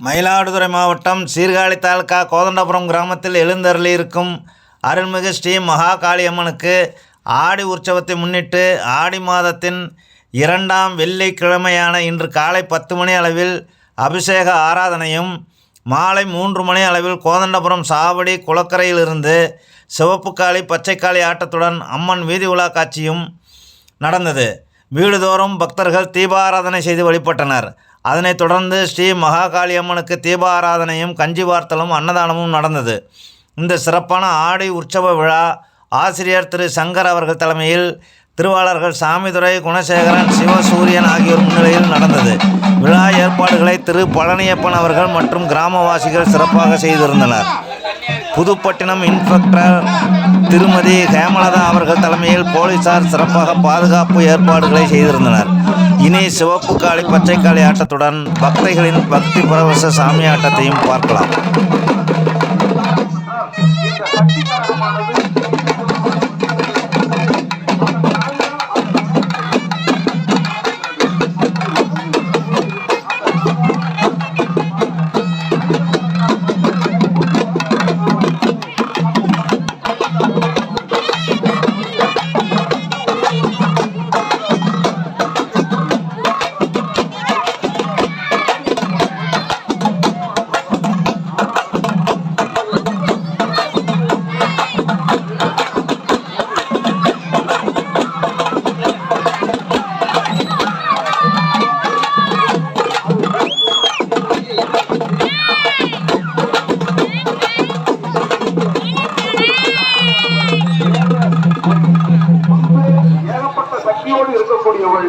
மயிலாடுதுறை மாவட்டம் சீர்காழி தாலுகா கோதண்டபுரம் கிராமத்தில் எழுந்தருளியிருக்கும் அருள்மிகு ஸ்ரீ மகாகாளியம்மனுக்கு ஆடி உற்சவத்தை முன்னிட்டு ஆடி மாதத்தின் 2ஆம் வெள்ளிக்கிழமையான இன்று காலை 10 மணி அளவில் அபிஷேக ஆராதனையும் மாலை 3 மணி அளவில் கோதண்டபுரம் சாவடி குளக்கரையிலிருந்து சிவப்பு காளி பச்சை காளி ஆட்டத்துடன் அம்மன் வீதி உலா காட்சியும் நடந்தது. வீடுதோறும் பக்தர்கள் தீபாராதனை செய்து வழிபட்டனர். அதனைத் தொடர்ந்து ஸ்ரீ மகாகாளியம்மனுக்கு தீபாராதனையும் கஞ்சி வார்த்தலும் அன்னதானமும் நடந்தது. இந்த சிறப்பான ஆடி உற்சவ விழா ஆசிரியர் திரு சங்கர் அவர்கள் தலைமையில் திருவாளர்கள் சாமிதுரை, குணசேகரன், சிவசூரியன் ஆகியோர் முன்னிலையில் நடந்தது. விழா ஏற்பாடுகளை திரு பழனியப்பன் அவர்கள் மற்றும் கிராமவாசிகள் சிறப்பாக செய்திருந்தனர். புதுப்பட்டினம் இன்ஸ்பெக்டர் திருமதி ஹேமலதா அவர்கள் தலைமையில் போலீசார் சிறப்பாக பாதுகாப்பு ஏற்பாடுகளை செய்திருந்தனர். இனி சிவப்பு காளி பச்சை காளி ஆட்டத்துடன் பக்தைகளின் பக்தி பரவச சாமி ஆட்டத்தையும் பார்க்கலாம். ஏகப்பட்ட சக்தியோடு இருக்கக்கூடியவள்